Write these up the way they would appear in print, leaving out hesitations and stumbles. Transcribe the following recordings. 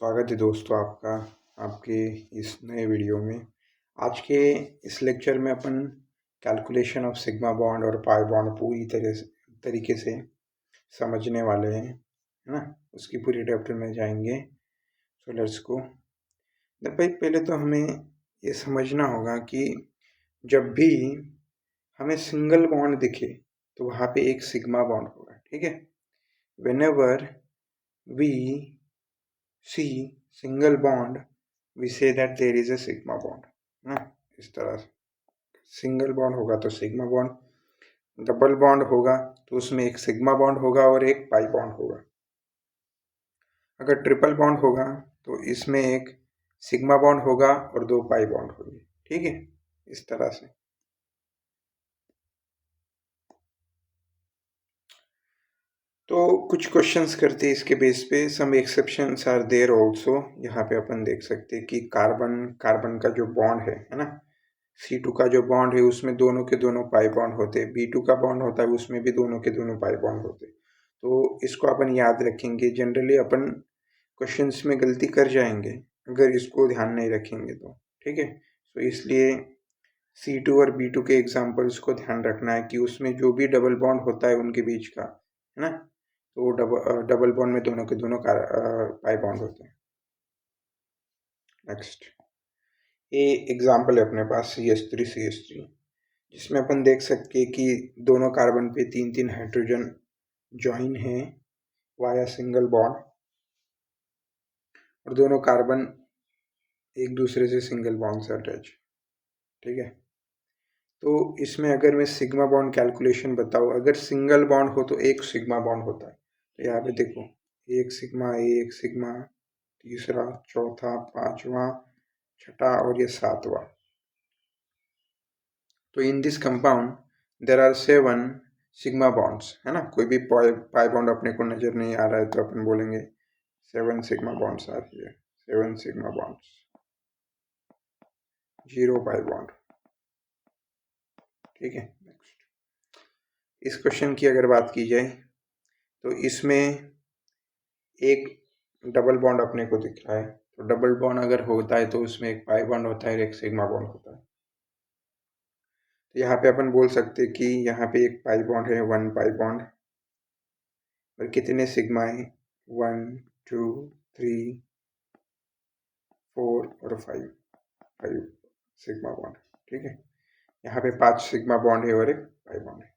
स्वागत है दोस्तों आपका आपके इस नए वीडियो में। आज के इस लेक्चर में अपन कैलकुलेशन ऑफ सिग्मा बॉन्ड और पाई बॉन्ड पूरी तरीके से समझने वाले हैं, है ना। उसकी पूरी डेप्थ में जाएंगे। So let's go. भाई पहले तो हमें ये समझना होगा कि जब भी हमें सिंगल बॉन्ड दिखे तो वहाँ पे एक सिग्मा बॉन्ड होगा, ठीक है। Whenever we see single bond we say that there is a sigma bond ना। इस तरह से सिंगल बॉन्ड होगा तो सिग्मा बॉन्ड, डबल बॉन्ड होगा तो उसमें एक सिग्मा बॉन्ड होगा और एक पाई बॉन्ड होगा। अगर ट्रिपल बॉन्ड होगा तो इसमें एक सिग्मा बॉन्ड होगा और दो पाई बॉन्ड होंगे, ठीक है। इस तरह से तो कुछ क्वेश्चंस करते हैं इसके बेस पे। Some exceptions are there also. यहाँ पे अपन देख सकते हैं कि कार्बन कार्बन का जो बॉन्ड है ना, C2 का जो बॉन्ड है उसमें दोनों के दोनों पाई बॉन्ड होते हैं। B2 का बॉन्ड होता है उसमें भी दोनों के दोनों पाई बॉन्ड होते हैं। तो इसको अपन याद रखेंगे। जनरली अपन क्वेश्चंस में गलती कर जाएंगे अगर इसको ध्यान नहीं रखेंगे तो, ठीक है। तो इसलिए C2 और B2 के एग्जाम्पल्स को ध्यान रखना है कि उसमें जो भी डबल बॉन्ड होता है उनके बीच का, है ना, तो डबल बॉन्ड में दोनों के दोनों पाई बॉन्ड होते हैं। नेक्स्ट ये एग्जाम्पल है अपने पास CH3 जिसमें अपन देख सकते हैं कि दोनों कार्बन पे तीन तीन हाइड्रोजन ज्वाइन है वाया सिंगल बॉन्ड और दोनों कार्बन एक दूसरे से सिंगल बॉन्ड से अटैच, ठीक है। तो इसमें अगर मैं सिग्मा बॉन्ड कैलकुलेशन बताऊँ, अगर सिंगल बॉन्ड हो तो एक सिग्मा बॉन्ड होता है। तो यहाँ पे देखो एक सिग्मा, तीसरा, चौथा, पांचवा, छठा और ये सातवां। तो in this compound there are 7 sigma bonds, है ना। कोई भी पाई बॉन्ड अपने को नजर नहीं आ रहा है तो अपन बोलेंगे 7 sigma bonds are here, 7 sigma bonds, 0 pi bond, ठीक है। नेक्स्ट इस क्वेश्चन की अगर बात की जाए तो इसमें एक डबल बॉन्ड अपने को दिख रहा है। तो डबल बॉन्ड अगर होता है तो उसमें एक पाई बॉन्ड होता है और एक सिग्मा बॉन्ड होता है। तो यहाँ पे अपन बोल सकते हैं कि यहाँ पे एक पाई बॉन्ड है, 1 पाई बॉन्ड, और कितने सिग्मा है, 1 2 3 4 और 5 सिग्मा बॉन्ड, ठीक है। यहाँ पे 5 सिग्मा बॉन्ड है और एक पाई बॉन्ड है।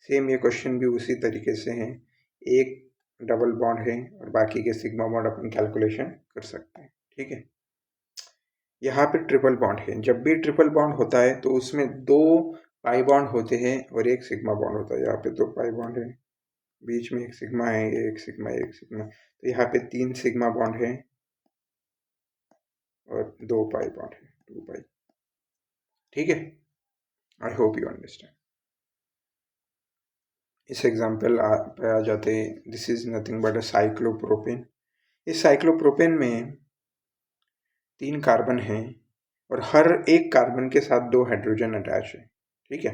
सेम ये क्वेश्चन भी उसी तरीके से है, एक डबल बॉन्ड है और बाकी के सिग्मा बॉन्ड अपन कैलकुलेशन कर सकते हैं, ठीक है। यहाँ पे ट्रिपल बॉन्ड है। जब भी ट्रिपल बॉन्ड होता है तो उसमें दो पाई बॉन्ड होते हैं और एक सिग्मा बॉन्ड होता है। यहाँ पे दो पाई बॉन्ड है, बीच में एक सिग्मा है, एक सिग्मा। तो यहाँ पे 3 सिग्मा बॉन्ड है और 2 पाई बॉन्ड है, 2 पाई, ठीक है। आई होप यू अंडरस्टैंड। इस एग्जाम्पल पे आ जाते हैं। This is nothing but a cyclopropane. इस साइक्लोप्रोपेन में 3 कार्बन हैं और हर एक कार्बन के साथ 2 हाइड्रोजन अटैच है, ठीक है।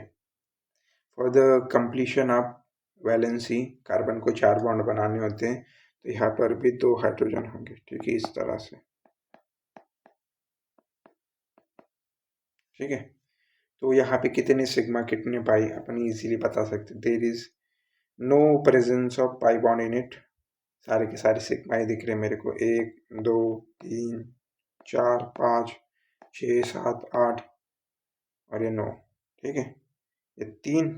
For the completion of valency carbon को 4 बॉन्ड बनाने होते हैं, तो यहाँ पर भी 2 हाइड्रोजन होंगे, ठीक है, इस तरह से, ठीक है। तो यहाँ पे कितने सिग्मा कितने पाई अपन इजीली बता सकते। There is no presence of pi bond in it. सारे के सारे सिग्मा ही दिख रहे हैं मेरे को, 1 2 3 4 5 6 7 8 और ये 9, ठीक है। ये 3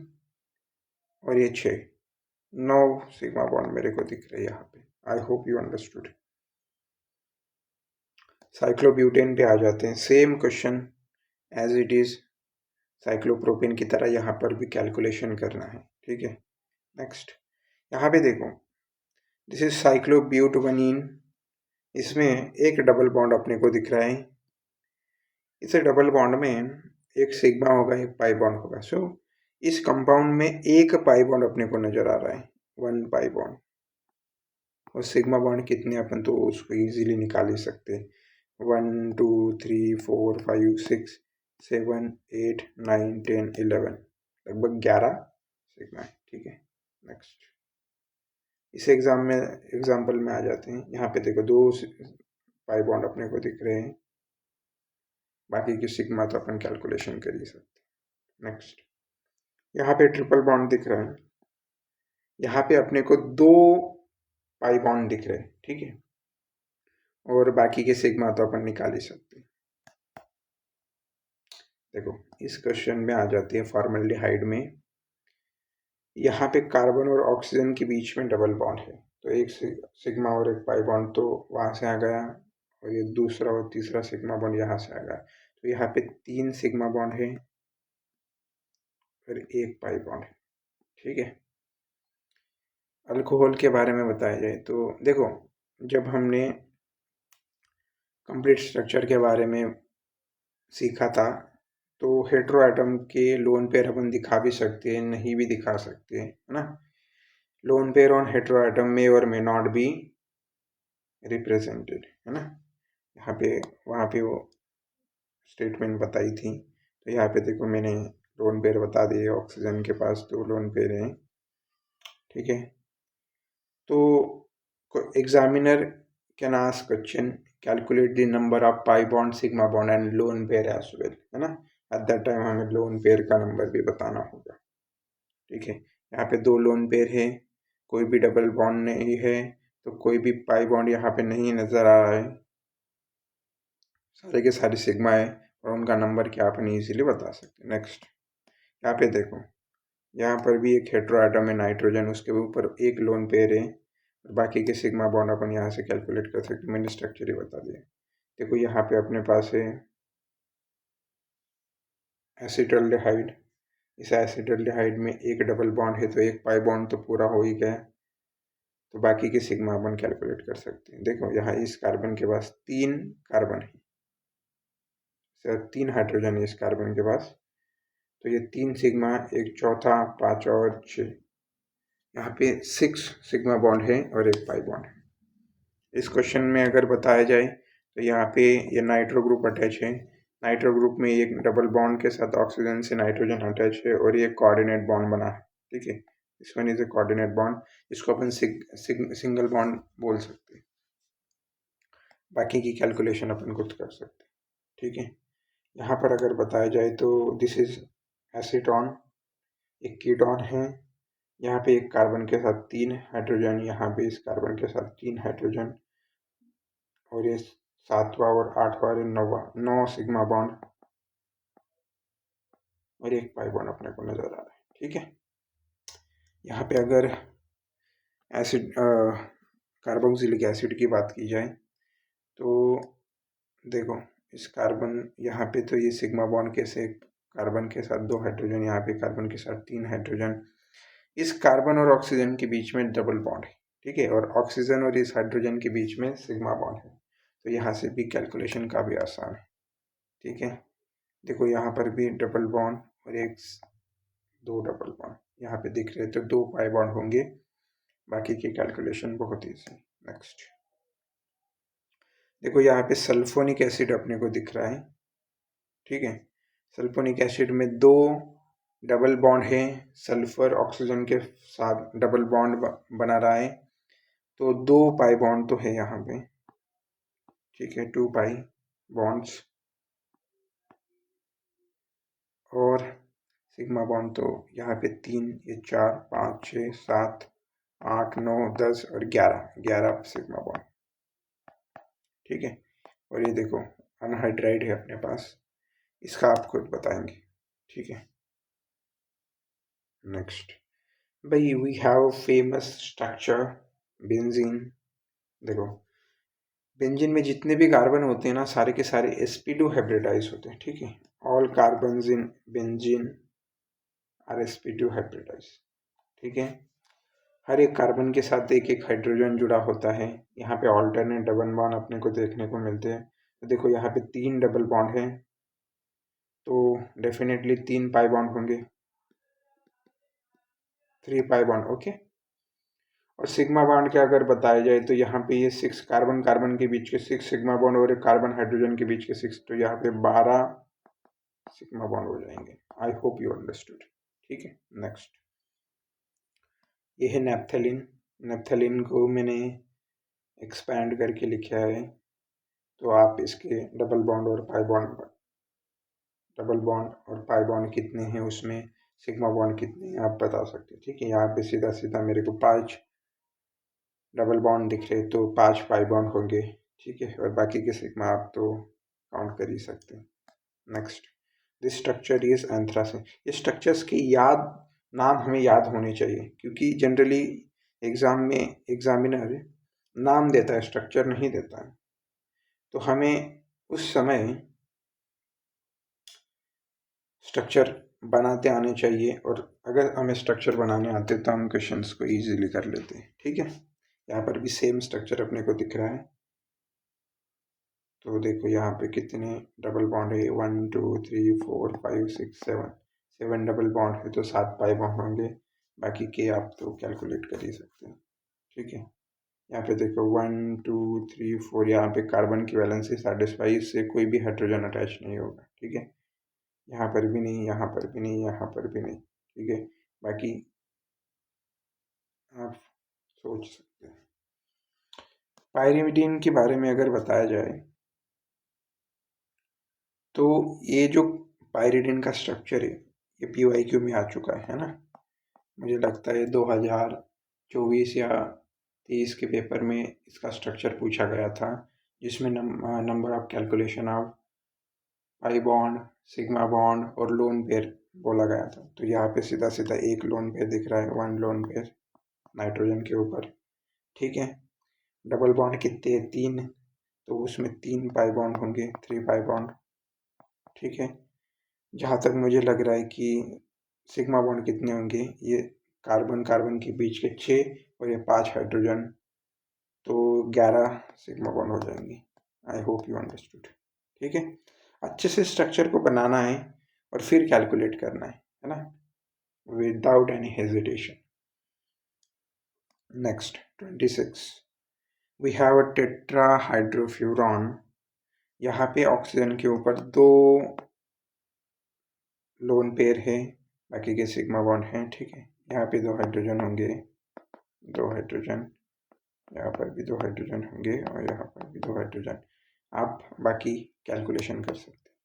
और ये 6, 9 सिग्मा बॉन्ड मेरे को दिख रहे हैं यहाँ पे। I hope you understood. Cyclobutane पे आ जाते हैं। Same question as it is cyclopropane की तरह यहाँ पर भी कैलकुलेशन करना है, ठीक है। नेक्स्ट यहाँ पे देखो, दिस इज साइक्लोब्यूटवनीन। इसमें एक डबल बॉन्ड अपने को दिख रहा है। इस डबल बॉन्ड में एक सिग्मा होगा, एक पाई बॉन्ड होगा। सो इस कंपाउंड में एक पाई बॉन्ड अपने को नजर आ रहा है, 1 पाई बॉन्ड। और सिग्मा बॉन्ड कितने अपन तो उसको इजीली निकाल ही सकते हैं। 1 2 3 4 5 6 7 8 9 10 11, लगभग 11 सिग्मा है, ठीक है। नेक्स्ट इस एग्जाम्पल में आ जाते हैं। यहाँ पे देखो पाई बॉन्ड अपने को दिख रहे हैं, बाकी की सिग्मा तो अपन कैलकुलेशन कर ही सकते। नेक्स्ट, यहाँ पे ट्रिपल बॉन्ड दिख रहा है, यहाँ पे अपने को 2 पाई बॉन्ड दिख रहे हैं, ठीक है, और बाकी के सिग्मा तो अपन निकाल ही सकते हैं। देखो इस क्वेश्चन में आ जाती है फॉर्मल्डिहाइड में, यहाँ पे कार्बन और ऑक्सीजन के बीच में डबल बॉन्ड है, तो एक सिग्मा और एक पाई बॉन्ड तो वहाँ से आ गया, और ये दूसरा और तीसरा सिग्मा बॉन्ड यहाँ से आ गया, तो यहाँ पे 3 सिग्मा बॉन्ड है और एक पाई बॉन्ड है, ठीक है। अल्कोहल के बारे में बताया जाए तो देखो, जब हमने कंप्लीट स्ट्रक्चर के बारे में सीखा था, तो हेटेरो एटम के लोन पेयर अपन दिखा भी सकते हैं, नहीं भी दिखा सकते हैं, है ना। Lone pair on hetero atom में और मे नॉट बी रिप्रेजेंटेड, है ना। यहाँ पे वहाँ पे वो स्टेटमेंट बताई थी, तो यहाँ पे देखो मैंने लोन पेयर बता दिए, ऑक्सीजन के पास 2 लोन पेयर हैं, ठीक है। तो examiner can ask question, calculate the number of pi bond, sigma bond and lone pair as well, है ना। एट दैट टाइम हमें लोन पेयर का नंबर भी बताना होगा, ठीक है। यहाँ पे 2 लोन पेयर है, कोई भी डबल बॉन्ड नहीं है, तो कोई भी पाई बॉन्ड यहाँ पे नहीं नजर आ रहा है, सारे के सारे सिग्मा है, और उनका नंबर क्या अपन इजीली बता सकते हैं। नेक्स्ट, यहाँ पे देखो, यहाँ पर भी एक हेटेरो एटम है नाइट्रोजन, उसके ऊपर एक लोन पेयर है, और बाकी के सिग्मा बॉन्ड अपन यहाँ से कैलकुलेट कर सकते हैं, मैंने स्ट्रक्चर ही बता दिया। देखो यहाँ पे अपने पास है एसिटल्डिहाइड, इस एसिटल्डिहाइड में एक डबल बॉन्ड है, तो एक पाई बॉन्ड तो पूरा हो ही गया, तो बाकी के सिग्मा अपन कैलकुलेट कर सकते हैं। देखो यहाँ इस कार्बन के पास 3 कार्बन है, 3 हाइड्रोजन है इस कार्बन के पास, तो ये 3 सिग्मा, एक चौथा, 5 और 6, यहाँ पे 6 सिग्मा बॉन्ड है और एक पाई बॉन्ड है। इस क्वेश्चन में अगर बताया जाए तो यहाँ पे ये नाइट्रो ग्रुप अटैच है, नाइट्रो ग्रुप में एक डबल बॉन्ड के साथ ऑक्सीजन से नाइट्रोजन अटैच है, और ये कोऑर्डिनेट बॉन्ड बना है, ठीक है। इस one is a coordinate bond, इसको अपन सिंगल बॉन्ड बोल सकते हैं, बाकी की कैलकुलेशन अपन खुद कर सकते हैं, ठीक है। यहाँ पर अगर बताया जाए तो दिस इज एसीटोन, एक कीटोन है, यहाँ पे एक कार्बन के साथ 3 हाइड्रोजन, यहाँ पे इस कार्बन के साथ 3 हाइड्रोजन, और ये 7वां और 8वां और 9 सिग्मा बॉन्ड, और एक पाई बॉन्ड अपने को नजर आ रहा है, ठीक है। यहाँ पे अगर एसिड कार्बोक्सिलिक एसिड की बात की जाए तो देखो, इस कार्बन यहाँ पे तो ये सिग्मा बॉन्ड कैसे, कार्बन के साथ 2 हाइड्रोजन, यहाँ पे कार्बन के साथ 3 हाइड्रोजन, इस कार्बन और ऑक्सीजन के बीच में डबल बॉन्ड है, ठीक है, और ऑक्सीजन और इस हाइड्रोजन के बीच में सिग्मा बॉन्ड है, तो यहाँ से भी कैलकुलेशन काफ़ी आसान है, ठीक है। देखो यहाँ पर भी डबल बॉन्ड और एक 2 डबल बॉन्ड यहाँ पे दिख रहे, तो 2 पाई बॉन्ड होंगे, बाकी की कैलकुलेशन बहुत ईजी। नेक्स्ट, देखो यहाँ पे सल्फोनिक एसिड अपने को दिख रहा है, ठीक है। सल्फोनिक एसिड में 2 डबल बॉन्ड है, सल्फर ऑक्सीजन के साथ डबल बॉन्ड बना रहा है, तो 2 पाई बॉन्ड तो है यहाँ पे, ठीक है, 2 पाई बॉन्ड्स, और सिग्मा बॉन्ड तो यहाँ पे 3, ये 4, 5, 6, 7, 8, 9, 10 और 11 सिग्मा बॉन्ड, ठीक है। और ये देखो अनहाइड्राइड है अपने पास, इसका आप खुद बताएंगे, ठीक है। नेक्स्ट भाई, we have famous structure benzene. देखो बेंजीन में जितने भी कार्बन होते हैं ना, सारे के सारे sp2 हाइब्रिडाइज होते हैं, ठीक है। All carbons in benzene are sp2 hybridize, ठीक है। हर एक कार्बन के साथ एक एक हाइड्रोजन जुड़ा होता है, यहाँ पे ऑल्टरनेट डबल बॉन्ड अपने को देखने को मिलते हैं, तो देखो यहाँ पे 3 डबल बॉन्ड है, तो डेफिनेटली 3 पाई बॉन्ड होंगे, 3 पाई बॉन्ड, ओके। और सिग्मा बॉन्ड के अगर बताया जाए तो यहाँ पे ये 6 कार्बन कार्बन के बीच के 6 सिग्मा बॉन्ड, और एक कार्बन हाइड्रोजन के बीच के 6, तो यहाँ पे 12 सिग्मा बॉन्ड हो जाएंगे। आई होप यू अंडरस्टूड, ठीक है। नेक्स्ट, ये है नेप्थेलिन। नेप्थेलिन को मैंने एक्सपैंड करके लिखा है, तो आप इसके डबल बॉन्ड और पाई बॉन्ड कितने हैं, उसमें सिग्मा बॉन्ड कितने हैं आप बता सकते हैं। ठीक है, यहाँ पे सीधा सीधा मेरे को 5 डबल बॉन्ड दिख रहे, तो 5 पाई बॉन्ड होंगे। ठीक है, और बाकी के सिग्मा आप तो काउंट कर ही सकते हैं। Next, this structure is anthracene. ये स्ट्रक्चर्स की नाम हमें याद होने चाहिए, क्योंकि जनरली एग्जाम में एग्जामिनर नाम देता है, स्ट्रक्चर नहीं देता है। तो हमें उस समय स्ट्रक्चर बनाते आने चाहिए, और अगर हमें स्ट्रक्चर बनाने आते तो हम क्वेश्चंस को इजीली कर लेते हैं। ठीक है, यहाँ पर भी सेम स्ट्रक्चर अपने को दिख रहा है। तो देखो यहाँ पे कितने डबल बॉन्ड है, 1 2 3 4 5 6 7 डबल बॉन्ड है, तो 7 पाई बॉन्ड होंगे। बाकी के आप तो कैलकुलेट कर ही सकते हैं। ठीक है, यहाँ पे देखो 1 2 3 4, यहाँ पे कार्बन की वैलेंसी सेटिस्फाई, इससे कोई भी हाइड्रोजन अटैच नहीं होगा। ठीक है, यहाँ पर भी नहीं, यहाँ पर भी नहीं, यहाँ पर भी नहीं। ठीक है, बाकी आप सोच सकते हैं। पायरिमिडीन के बारे में अगर बताया जाए तो ये जो पायरिडिन का स्ट्रक्चर है, ये PYQ में आ चुका है ना। मुझे लगता है 2024 या 23 के पेपर में इसका स्ट्रक्चर पूछा गया था, जिसमें number of calculation of pi bond, sigma bond और लोन पेयर बोला गया था। तो यहाँ पे सीधा सीधा एक लोन पेयर दिख रहा है, 1 लोन पेयर नाइट्रोजन के ऊपर। ठीक है, डबल बॉन्ड कितने हैं, 3, तो उसमें 3 पाई बॉन्ड होंगे, 3 पाई बॉन्ड। ठीक है, जहाँ तक मुझे लग रहा है कि सिग्मा बॉन्ड कितने होंगे, ये कार्बन कार्बन के बीच के 6 और ये 5 हाइड्रोजन, तो 11 सिग्मा बॉन्ड हो जाएंगे। आई होप यू अंडरस्टूड। ठीक है, अच्छे से स्ट्रक्चर को बनाना है और फिर कैलकुलेट करना है ना, without any hesitation. Next 26, we have a tetrahydrofuran. यहाँ पे ऑक्सीजन के ऊपर 2 लोन पेयर है, बाकी के सिग्मा बॉन्ड हैं। ठीक है, यहाँ पे 2 हाइड्रोजन होंगे, 2 हाइड्रोजन, यहाँ पर भी 2 हाइड्रोजन होंगे, और यहाँ पर भी 2 हाइड्रोजन। आप बाकी कैलकुलेशन कर सकते हैं।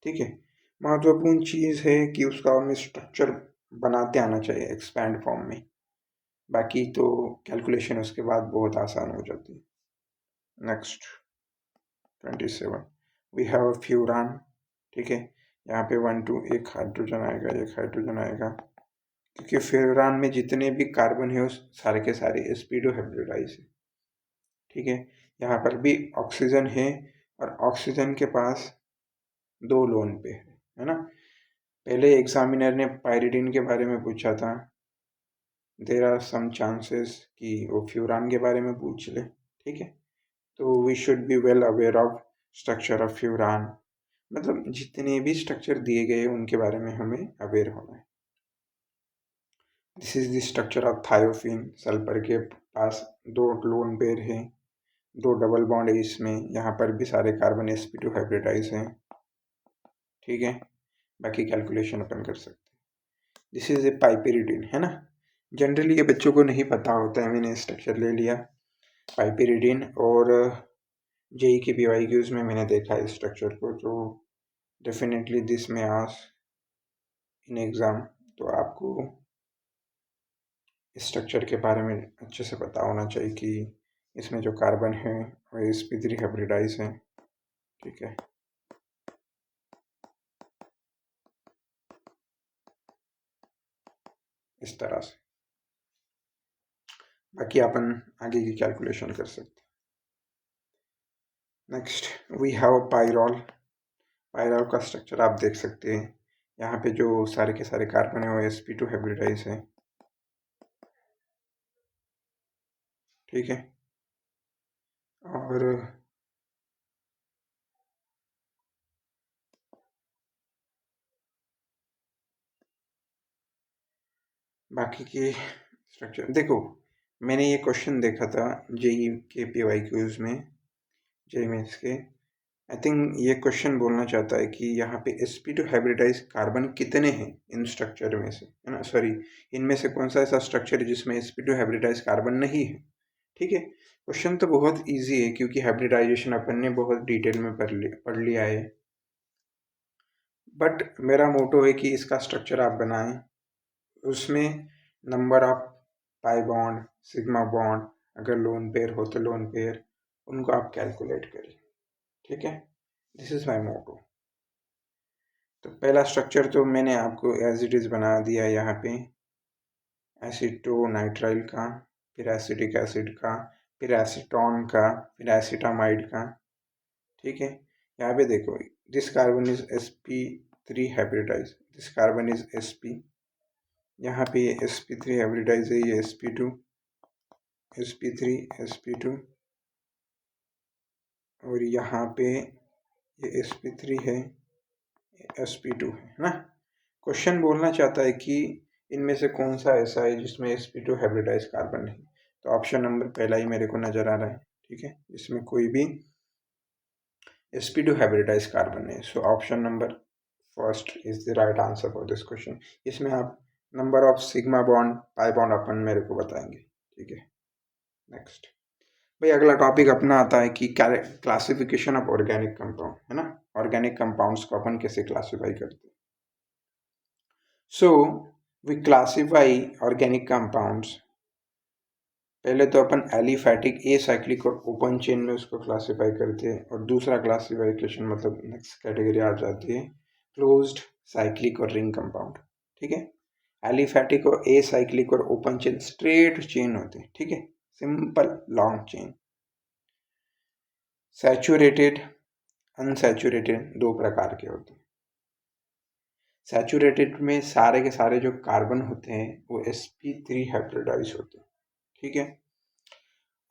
ठीक है, महत्वपूर्ण चीज़ है कि उसका हमें स्ट्रक्चर बनाते आना चाहिए एक्सपैंड फॉर्म में, बाकी तो कैलकुलेशन उसके बाद बहुत आसान हो जाती है। Next 27, we have a furan. ठीक है, यहाँ पे 1 2 एक हाइड्रोजन आएगा, एक हाइड्रोजन आएगा, क्योंकि फ्यूरान में जितने भी कार्बन है उस सारे के सारे sp2 हाइब्रिडाइज है। ठीक है, यहाँ पर भी ऑक्सीजन है, और ऑक्सीजन के पास 2 लोन पे है ना। पहले एग्जामिनर ने पायरिडिन के बारे में पूछा था, देर आर सम चांसेस कि वो फ्यूरान के बारे में पूछ ले। ठीक है, तो we should be well aware of structure of furan, मतलब जितने भी स्ट्रक्चर दिए गए उनके बारे में हमें अवेयर होना है। This is the structure of thiophene. Sulphur के पास 2 लोन पेयर है, 2 डबल बॉन्ड है इसमें, यहाँ पर भी सारे कार्बन sp2 हाइब्रिडाइज हैं। ठीक है, बाकी कैलकुलेशन अपन कर सकते हैं। दिस इज ए पाइपेरिडिन है ना। जनरली ये बच्चों को नहीं पता होता है, मैंने स्ट्रक्चर ले लिया पाइपेरिडिन, और जेई के PYQs में मैंने देखा है स्ट्रक्चर को, तो डेफिनेटली दिस में आस्क इन एग्ज़ाम। तो आपको इस स्ट्रक्चर के बारे में अच्छे से पता होना चाहिए कि इसमें जो कार्बन है वो sp3 हाइब्रिडाइज है। ठीक है, इस तरह से बाकी अपन आगे की कैलकुलेशन कर सकते हैं। Next we have a pyrrole. Pyrrole का स्ट्रक्चर आप देख सकते हैं, यहाँ पे जो सारे के सारे कार्बन है वो sp2 हाइब्रिडाइज है। ठीक है, और बाकी के स्ट्रक्चर देखो, मैंने ये क्वेश्चन देखा था जेई के PYQs में, जेई मेंस के। आई थिंक ये क्वेश्चन बोलना चाहता है कि यहाँ पे sp2 हाइब्रिडाइज कार्बन कितने हैं इन स्ट्रक्चर में से, है ना, सॉरी, इनमें से कौन सा ऐसा स्ट्रक्चर है जिसमें sp2 हाइब्रिडाइज कार्बन नहीं है। ठीक है। क्वेश्चन तो बहुत इजी है क्योंकि हाइब्रिडाइजेशन अपन ने बहुत डिटेल में पढ़ लिया है, बट मेरा मोटो है कि इसका स्ट्रक्चर आप बनाएं, उसमें number of pi bond, sigma bond, अगर लोन पेयर हो तो लोन पेयर, उनको आप कैलकुलेट करें। ठीक है, दिस इज माय मोटो। तो पहला स्ट्रक्चर तो मैंने आपको एज इट इज बना दिया है यहाँ पे, एसीटोनाइट्राइल का, फिर एसिटिक एसिड का, फिर एसीटोन का, फिर एसिटामाइड का। ठीक है, यहाँ पे देखो, this carbon is sp3 hybridize, this carbon is sp, यहाँ पे sp3 हाइब्रिडाइज है, ये sp2, sp3, sp2, और यहाँ पे ये sp3 है, sp2 है ना। क्वेश्चन बोलना चाहता है कि इनमें से कौन सा ऐसा है जिसमें sp2 हाइब्रिडाइज कार्बन नहीं, तो ऑप्शन नंबर पहला ही मेरे को नजर आ रहा है। ठीक है, इसमें कोई भी sp2 हाइब्रिडाइज कार्बन है, so option number first is the right answer for this question. इसमें आप number of sigma bond, pi bond अपन मेरे को बताएंगे। ठीक है, नेक्स्ट भाई अगला टॉपिक अपना आता है कि क्लासिफिकेशन ऑफ ऑर्गेनिक कंपाउंड, है ना। ऑर्गेनिक कंपाउंड्स को अपन कैसे क्लासिफाई करते हैं। So we classify organic compounds, पहले तो अपन एलिफैटिक ए साइक्लिक और ओपन चेन में उसको क्लासिफाई करते हैं, और दूसरा क्लासिफिकेशन मतलब नेक्स्ट कैटेगरी आ जाती है क्लोज्ड साइक्लिक और रिंग कंपाउंड। ठीक है, एलिफैटिक और ए साइक्लिक और ओपन चेन स्ट्रेट चेन होते हैं। ठीक है, simple long chain. Saturated, unsaturated दो प्रकार के होते हैं। सैचुरेटेड में सारे के सारे जो कार्बन होते हैं वो sp3 हाइब्रिडाइज होते हैं। ठीक है,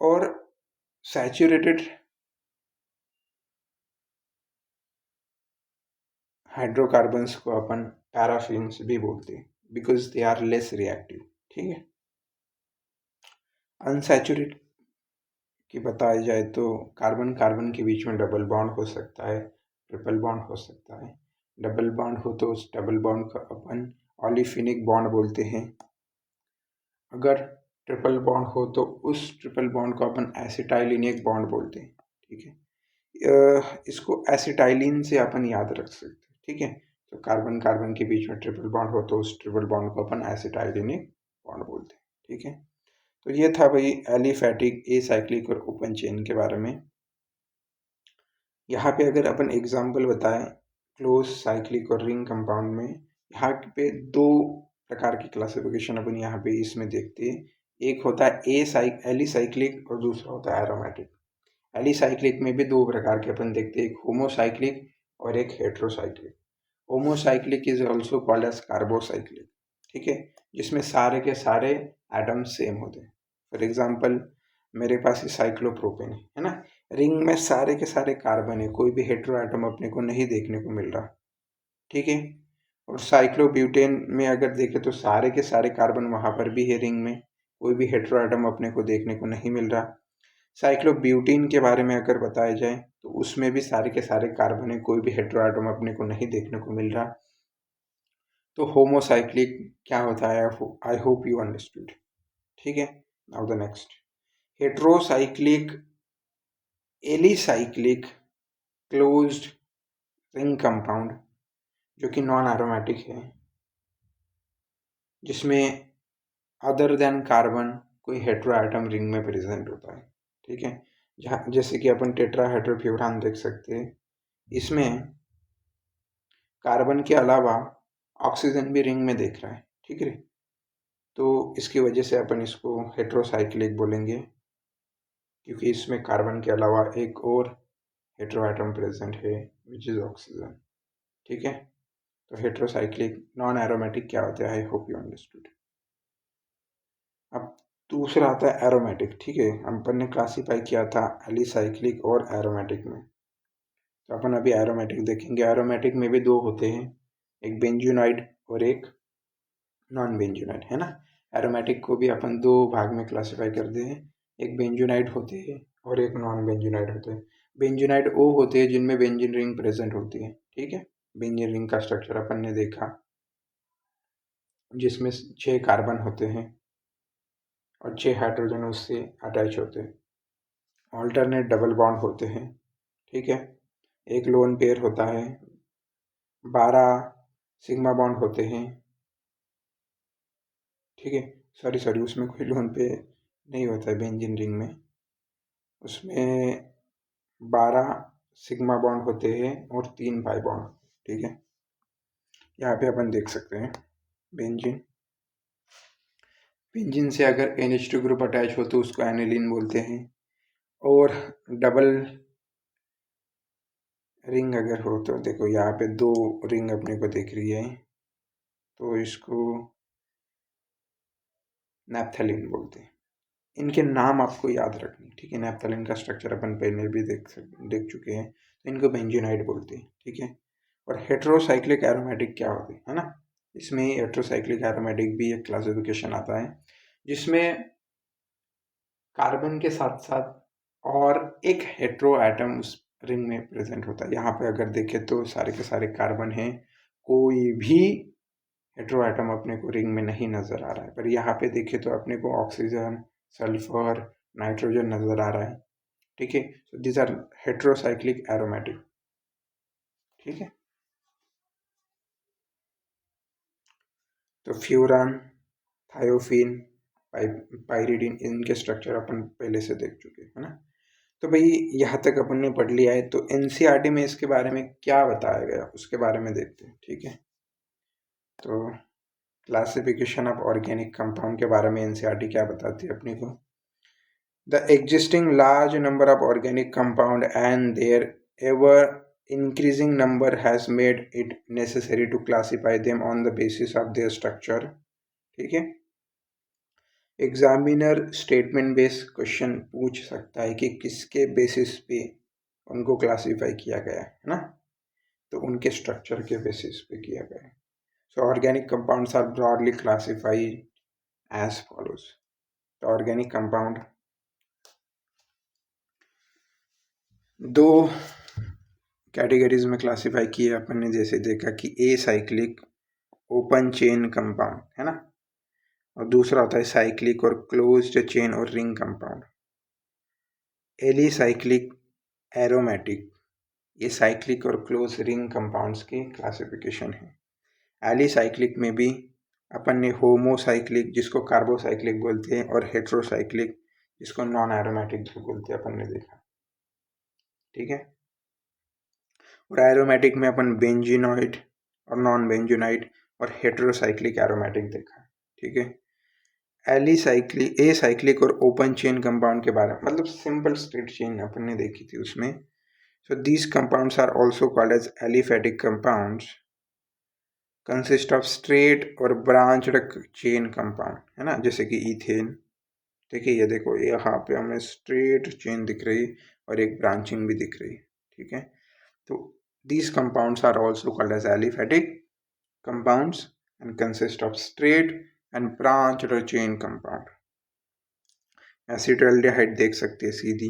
और सैचुरेटेड हाइड्रोकार्बन्स को अपन पैराफिन्स भी बोलते हैं because they are less reactive. ठीक है, अनसैचुरेटेड की बताई जाए तो कार्बन कार्बन के बीच में डबल बॉन्ड हो सकता है, ट्रिपल बॉन्ड हो सकता है। डबल बॉन्ड हो तो उस डबल बॉन्ड को अपन ऑलिफिनिक बॉन्ड बोलते हैं। अगर ट्रिपल बॉन्ड हो तो उस ट्रिपल बॉन्ड को अपन एसिटाइलिनिक बॉन्ड बोलते हैं। ठीक है, इसको एसिटाइलिन से अपन याद रख सकते हैं। ठीक है, तो कार्बन कार्बन के बीच में ट्रिपल बॉन्ड हो तो उस ट्रिपल बॉन्ड को अपन एसिटाइलिनिक बॉन्ड बोलते हैं। ठीक है, तो ये था भाई एलिफैटिक, ए साइक्लिक और ओपन चेन के बारे में। यहाँ पे अगर अपन एग्जाम्पल बताएं क्लोज साइक्लिक और रिंग कंपाउंड में, यहाँ पे दो प्रकार की क्लासिफिकेशन अपन यहाँ पे इसमें देखते हैं। एक होता है एलिसाइक्लिक और दूसरा होता है एरोमेटिक। एलिसाइक्लिक में भी दो प्रकार के अपन देखते हैं, एक होमोसाइक्लिक और एक heterocyclic. Homocyclic is also called as carbocyclic. ठीक है, जिसमें सारे के सारे एटम्स सेम होते हैं। फॉर एग्जाम्पल मेरे पास ये साइक्लोप्रोपेन है ना, रिंग में सारे के सारे कार्बन है, कोई भी हेट्रो एटम अपने को नहीं देखने को मिल रहा। ठीक है, और साइक्लोब्यूटेन में अगर देखें तो सारे के सारे कार्बन वहाँ पर भी है रिंग में, कोई भी हेट्रो एटम अपने को देखने को नहीं मिल रहा। साइक्लोब्यूटेन के बारे में अगर बताया जाए तो उसमें भी सारे के सारे कार्बन है, कोई भी हेट्रो एटम अपने को नहीं देखने को मिल रहा। तो होमोसाइक्लिक क्या होता है, आई होप यू अंडरस्टूड। ठीक है, now the next, heterocyclic alicyclic closed ring compound, जो कि नॉन एरोमेटिक है, जिसमें अदर देन कार्बन कोई हेट्रो एटम रिंग में प्रेजेंट होता है। ठीक है, जहाँ जैसे कि अपन टेट्राहाइड्रोफ्यूरान देख सकते हैं, इसमें कार्बन के अलावा ऑक्सीजन भी रिंग में देख रहा है। ठीक है, तो इसकी वजह से अपन इसको हेट्रोसाइक्लिक बोलेंगे, क्योंकि इसमें कार्बन के अलावा एक और हेट्रो एटम प्रेजेंट है विच इज ऑक्सीजन। ठीक है, तो हेट्रोसाइक्लिक नॉन एरोमेटिक क्या होता है, आई होप यू अंडरस्टूड। अब दूसरा आता है एरोमेटिक। ठीक है, अपन ने क्लासीफाई किया था एलिसाइक्लिक और एरोमेटिक में, तो अपन अभी एरोमेटिक देखेंगे। एरोमेटिक में भी दो होते हैं, एक बेंजोनाइड और एक नॉन बेंजोनाइड, है ना। एरोमेटिक को भी अपन दो भाग में क्लासिफाई करते हैं, एक बेंजोनाइड होते हैं और एक नॉन बेंजोनाइड होते हैं। बेंजोनाइड वो होते हैं जिनमें बेंजीन रिंग प्रेजेंट होती है। ठीक है, बेंजीन रिंग का स्ट्रक्चर अपन ने देखा, जिसमें 6 कार्बन होते हैं, और 6 हाइड्रोजन उससे अटैच होते हैं। ऑल्टरनेट डबल बॉन्ड होते हैं, ठीक है। एक लोन पेयर होता है, 12 सिग्मा बॉन्ड होते हैं, ठीक है। सॉरी उसमें कोई लोन पेयर नहीं होता है बेंजीन रिंग में, उसमें 12 सिग्मा बॉन्ड होते हैं और 3 पाई बॉन्ड, ठीक है। यहाँ पे अपन देख सकते हैं बेंजीन से अगर NH2 ग्रुप अटैच हो तो उसको एनिलीन बोलते हैं, और डबल रिंग अगर हो तो देखो यहाँ पे 2 रिंग अपने को दिख रही है, तो इसको नैप्थेलिन बोलते हैं। इनके नाम आपको याद रखने, ठीक है। नैप्थेलिन का स्ट्रक्चर अपन पहले भी देख चुके हैं, तो इनको बेंजीनाइड बोलते हैं, ठीक है। और हेट्रोसाइक्लिक एरोमेटिक क्या होते हैं, है ना। इसमें हेट्रोसाइक्लिक एरोमेटिक भी एक क्लासिफिकेशन आता है, जिसमें कार्बन के साथ साथ और एक हेट्रो एटम उस रिंग में प्रेजेंट होता है। यहाँ पे अगर देखें तो सारे के सारे कार्बन हैं, कोई भी हेट्रो एटम अपने को रिंग में नहीं नजर आ रहा है। पर यहाँ पे देखें तो अपने को ऑक्सीजन, सल्फर, नाइट्रोजन नजर आ रहा है, ठीक है। So these are heterocyclic aromatic, ठीक है। तो फ्यूरान, थायोफिन, पाइरिडिन, इनके स्ट्रक्चर अपन पहले से देख चुके हैं, है ना। तो भाई यहाँ तक अपन ने पढ़ लिया है, तो एनसीईआरटी में इसके बारे में क्या बताया गया उसके बारे में देखते हैं, ठीक है। तो क्लासिफिकेशन ऑफ ऑर्गेनिक कंपाउंड के बारे में एनसीईआरटी क्या बताती है अपने को। The existing large number of organic compound and their ever increasing number has made it necessary to classify them on the basis of their structure, ठीक है। एग्जामिनर स्टेटमेंट बेस्ड क्वेश्चन पूछ सकता है कि किसके बेसिस पे उनको क्लासीफाई किया गया है ना, तो उनके स्ट्रक्चर के बेसिस पे किया गया है। So organic compounds are broadly classified as follows. तो ऑर्गेनिक कंपाउंड 2 कैटेगरीज में क्लासिफाई किए अपन ने, जैसे देखा कि acyclic open chain compound, है ना, और दूसरा होता है साइक्लिक और क्लोज्ड चेन और रिंग कंपाउंड। एलिसाइक्लिक एरोमेटिक, ये साइक्लिक और क्लोज रिंग कंपाउंड्स की क्लासिफिकेशन है। एलिसाइक्लिक में भी अपन ने होमोसाइक्लिक जिसको कार्बोसाइक्लिक बोलते हैं और हेट्रोसाइक्लिक जिसको नॉन एरोमेटिक बोलते हैं अपन ने देखा, ठीक है। और एरोमेटिक में अपन बेंजीनॉइड और नॉन बेंजीनॉइड और हेट्रोसाइक्लिक एरोमेटिक देखा, ठीक है। एलिसाइक्लिक, ए साइक्लिक और ओपन चेन कंपाउंड के बारे में, मतलब सिंपल स्ट्रेट चेन अपन ने देखी थी उसमें। So these compounds are also called as aliphatic compounds, consist of straight और ब्रांच्ड चेन कंपाउंड, है ना, जैसे कि इथेन, देखिए ये देखो यहाँ पे हमें स्ट्रेट चेन दिख रही और एक ब्रांचिंग भी दिख रही, ठीक है। तो these compounds are also called as aliphatic compounds and consist of straight and branched chain compound. Acetaldehyde देख सकते हैं सीधी,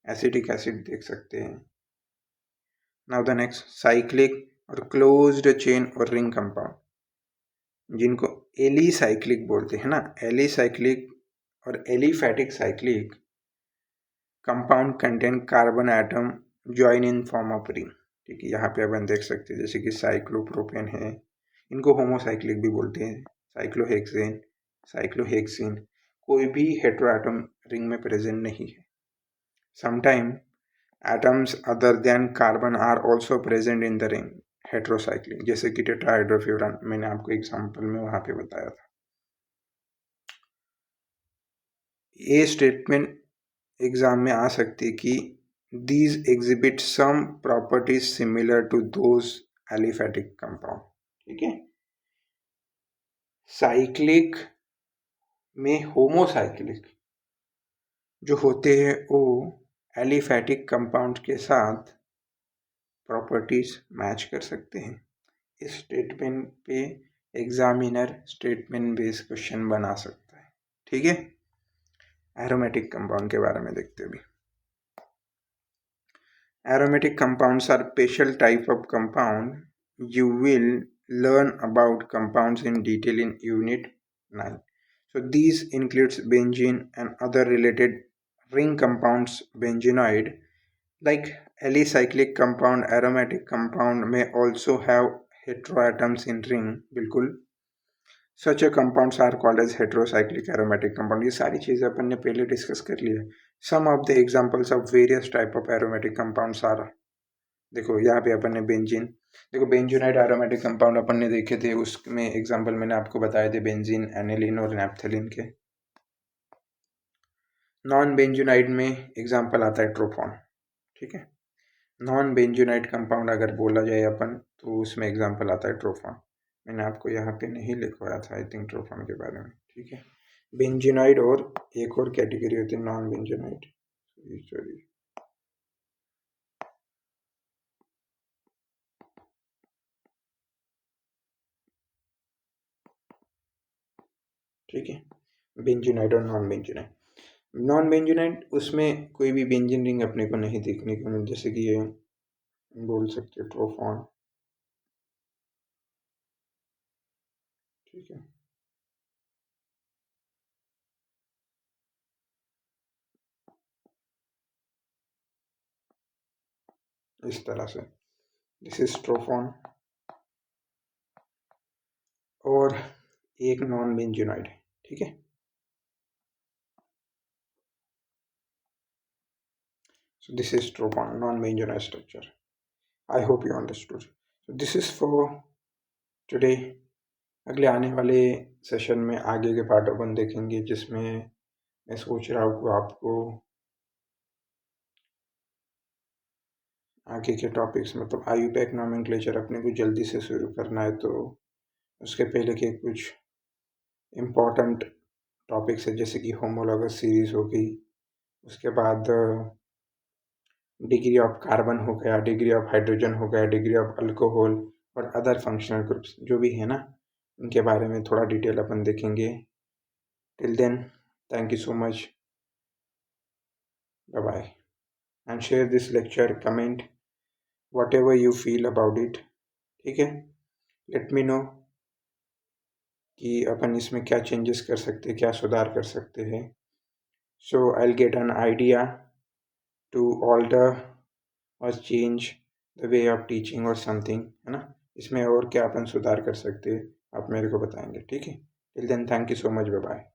एसिटिक एसिड देख सकते हैं। नाउ द नेक्स्ट साइक्लिक और क्लोज्ड चेन और रिंग कंपाउंड, जिनको एलिसाइक्लिक बोलते हैं ना। एलिसाइक्लिक और aliphatic cyclic compound contain carbon atom join in form of ring, ठीक है। यहाँ पे अपन देख सकते हैं जैसे कि साइक्लोप्रोपेन है, इनको होमोसाइक्लिक भी बोलते हैं, साइक्लोहेक्सेन, साइक्लोहेक्सिन, कोई भी हेट्रोएटम रिंग में प्रेजेंट नहीं है। Sometime atoms other than carbon are also present in the ring, heterocyclic, जैसे कि टेट्राहाइड्रोफ्यूरन, मैंने आपको एग्जाम्पल में वहां पे बताया था। ये स्टेटमेंट एग्जाम में आ सकती है कि these exhibit some properties similar to those aliphatic compound, ठीक है। साइक्लिक में होमोसाइक्लिक जो होते हैं वो एलिफैटिक कंपाउंड के साथ प्रॉपर्टीज मैच कर सकते हैं। इस स्टेटमेंट पे एग्जामिनर स्टेटमेंट बेस्ड क्वेश्चन बना सकता है, ठीक है। एरोमेटिक कंपाउंड के बारे में देखते हैं अभी। Aromatic compounds are special type of compound. You will learn about compounds in detail in unit 9. So these includes benzene and other related ring compounds. Benzenoid, like alicyclic compound, aromatic compound, may also have heteroatoms in ring. बिल्कुल, such a compounds are called as heterocyclic aromatic compound. ये सारी चीजें अपन ने पहले discuss कर लिया है. Some of the examples of various type of aromatic compounds are, देखो यहाँ पे अपन ने बेंजीन, देखो बेंजोनाइड एरोमेटिक कंपाउंड अपन ने देखे थे, उसमें एग्जांपल मैंने आपको बताए थे बेंजीन, एनिलीन और नैप्थेलिन के. नॉन बेंजोनाइड में एग्जांपल आता है ट्रोफॉन. ठीक है, नॉन बेंजोनाइड कंपाउंड अगर बोला जाए अपन तो उसमें एग्जांपल आता है ट्रोफॉन. मैंने आपको यहाँ पे नहीं लिखवाया था आई थिंक ट्रोफॉन के बारे में. ठीक है, बेंजोनाइड और एक और कैटेगरी होती है नॉन बेंजोनाइड. सॉरी, ठीक है, बेंजोनाइड और नॉन बेंजोनाइड. नॉन बेंजोनाइड उसमें कोई भी बेंजीन रिंग अपने को नहीं देखने को मिल, जैसे कि ये बोल सकते हो ट्रोफॉन. ठीक है, इस तरह से दिस इज ट्रोफॉन और एक नॉन बेंजोनाइड. ठीक है, so this is trophon, non-benzonaide structure. I hope you understood. So this is for today. अगले आने वाले सेशन में आगे के पार्ट अपन देखेंगे, जिसमें मैं सोच रहा हूँ आपको आगे के टॉपिक्स, मतलब आयुपैक नॉमेनक्लेचर अपने को जल्दी से शुरू करना है, तो उसके पहले के कुछ इम्पोर्टेंट टॉपिक्स है, जैसे कि होमोलॉगस सीरीज हो गई, उसके बाद डिग्री ऑफ कार्बन हो गया, डिग्री ऑफ हाइड्रोजन हो गया, डिग्री ऑफ अल्कोहल और अदर फंक्शनल ग्रुप्स जो भी है ना, उनके बारे में थोड़ा डिटेल अपन देखेंगे. Till then, thank you so much, bye bye, and share this lecture, comment whatever you feel about it. ठीक है, लेट मी नो कि अपन इसमें क्या चेंजेस कर सकते हैं, क्या सुधार कर सकते हैं. So I will get an idea to alter और change the way of teaching और समथिंग, है ना. इसमें और क्या अपन सुधार कर सकते हैं आप मेरे को बताएंगे. ठीक है, till then thank you so much, bye bye.